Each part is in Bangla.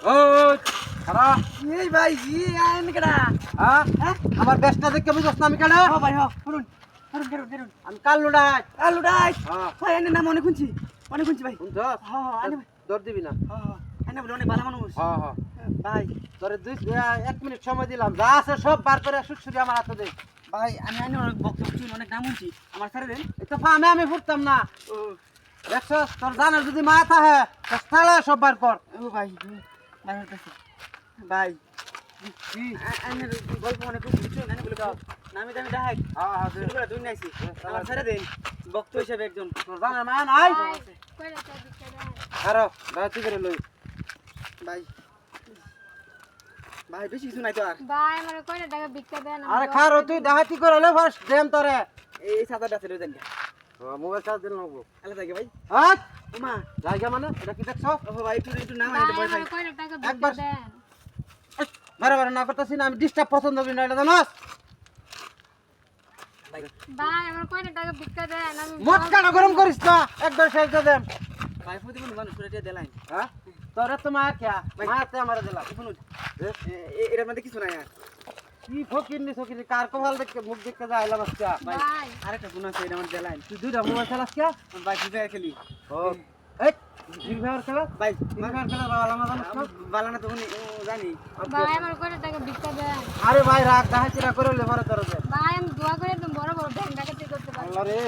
ও খারা এই ভাই ই আইন কেডা হ্যাঁ আমার ব্যস্ত দেখে বুঝছ না আমি কেডা ও ভাই হ করুন করুন করুন করুন আমি কাল্লু ডাক আলু ডাই হ্যাঁ ভাই এনে নাম অনেক শুনছি ভাই শুনছ হ হ আনে দর দিবি না এনে বলে অনেক ভালো মানুষ হ্যাঁ হ্যাঁ ভাই তোরে 1 মিনিট সময় দিলাম যা আছে সব বার করে সুসুরি আমার হাতে দে ভাই আমি আইনে অনেক বক্তব্য শুনি অনেক নাম শুনছি আমার ছেড়ে দেন এটা ফামে আমি ফুটতাম না দেখছস তোর জানার যদি মায়া থাকে তাহলে সব বার কর ও ভাই ভাই হইতাছে ভাই কি আইনের গল্প অনেক শুনছি এনে বলে নামি দামি ডাক হ্যাঁ হ্যাঁ দে। শুনবো দুই নাইছি আমার ছেড়ে দেন বক্তব্য হিসেবে একজন তোর জানার মায়া নাই কইরা চা বিক্কা দেন আরো রাতি করে লই ভাই ভাই বেশি কিছু নাই তো আর ভাই আমার কয়টা টাকা বিক্কা দেন আরে খারো তুই ডাহাতি করে লে ফার্স্ট দেম তোরে এই সাদাটা ছিল জানি মোবাইল চার্জ দিল লাগবো আলা থাকে ভাই হ্যাঁ ওমা জায়গা মানে এটা কি দেখছ ও ভাই একটু নাম ভাই আইতে ভয় আমার পাই কয়টা টাকা একবার বিক্কা দেন বারে বারে না করতেছি না আমি ডিস্টার্ব পছন্দ করি না এটা জানোস ভাই আমার কয়টা টাকা বিক্কা দেন আমি মদ কাটা গরম করিস না একবার শেষ দিয়ে দেন ভাই প্রতিবন্ধী মানুষ করে দেলাই হ্যাঁ তোরে তো মায়া খেয়া মায়াতে আমার দিলাম শুনুন এটার মধ্যে কিছু নাই আর কি ফকিরনি ফকিরনি কার কপাল দেখে মুখ দেখতে যাইলাম আজকে ভাই আরেকটা গুণ আছে এটার মধ্যে দেলাই তুই দুইটা মোবাইল চালাস কে ভাই ফ্রি ফায়ার খেলি ও এই ফ্রি ফায়ার খেলা ভাই ফ্রি ফায়ার খেলা বাবা আমার জানোস না বালানা তো জানি ভাই আমার কয়টা টাকা বিক্কা দেন আরে ভাই রাগ ডাহাতিরা করে লে মারে তোর দে ভাই আমি দোয়া করে তুমি বড় বড় ব্যাংক ডাকাতি করতে পারি আল্লাহ রে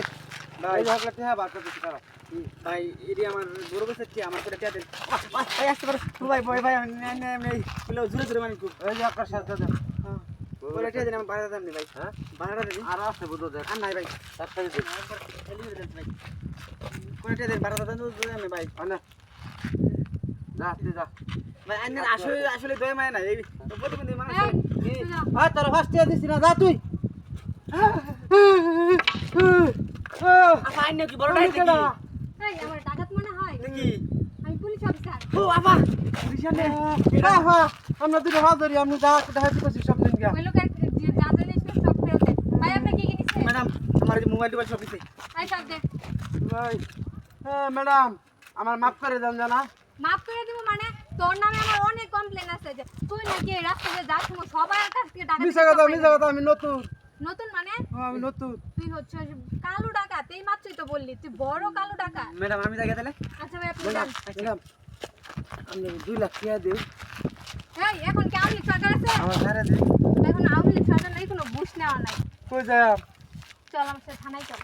ভাই হাগলা তে বাদ করতে তারা ভাই এটি আমার বড় বেশ কি আমার করে টিয়া দেন ভাই আসতে পারে ভাই ভাই ভাই এই বলে জোরে জোরে মানে খুব এই যে আপনার সাথে দে করে টিয়া দেন আমি ভাড়া দাম নি ভাই হ্যাঁ ভাড়া দেন আর আছে বুঝো দে আর নাই ভাই তার সাথে দে ভাই করে টিয়া দেন ভাড়া দাম আমি ভাই আনে যা তুই যা ভাই আইনের আসলে আসলে দয় মায় না এই প্রতিবন্ধী মানুষ এই কি তুই যা। আয় তোর ফার্স্ট ইয়ার দিছি না যা তুই আপা আইন কি বড় নাই নাকি এই আমার টাকাত মনে হয় নাকি আমি পুলিশ অফিসার ও আপা রিশানে আমরা দুটো হাত ধরি আমি যা দেখাচ্ছি করছি সব দিন গা ওই লোক যে যা জানিস সব ফেরত দে ভাই আপনি কি কিনেছেন ম্যাডাম আমার যে মোবাইল টোবাইল সব দিছে এই সব দে ভাই হ্যাঁ ম্যাডাম আমার মাফ করে দেন জানা মাফ করে দিব মানে তোর নামে আমার অনেক কমপ্লেন আছে যে তুই নাকি এই রাস্তায় যাস সময় সবার কাছ থেকে টাকা মিছা কথা আমি নতুন নতুন মানে আমি নতুন তুই হচ্ছে কালো ডাকাত এই মাত্রই তো বললি তুই বড় কালো ডাকাত ম্যাডাম আমি জায়গা দিলে আচ্ছা ভাই আপনি ম্যাডাম যান ম্যাডাম আমি 2 লাখ টাকা দিই এই এখন কি আওয়ামী লীগ সরকার আছে আমার ঘরে দিই এখন আওয়ামী লীগ সরকার নেই কোনো বুঝ নেওয়া নাই কই যায় চল আমার সাথে থানায় চল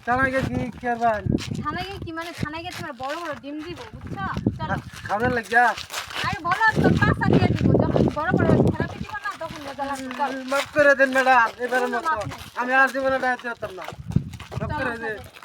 জানা গেছি কি করবেন থানায় গিয়ে কি মানে থানায় গিয়ে তোমার বড় বড় ডিম দিব বুঝছো চলো খাবার লাগিয়া আরে বলো তো পাঁচটা দিয়ে দিব যখন বড় বড় থেরাপি দিব না তখন মজা লাগবে চল মাফ করে দেন ম্যাডাম এবারে কোনো মতো মাপ নাই। আমি আর জীবনে দায়িত্ব হতাম না মাফ চল করে আমার দেন সাথে।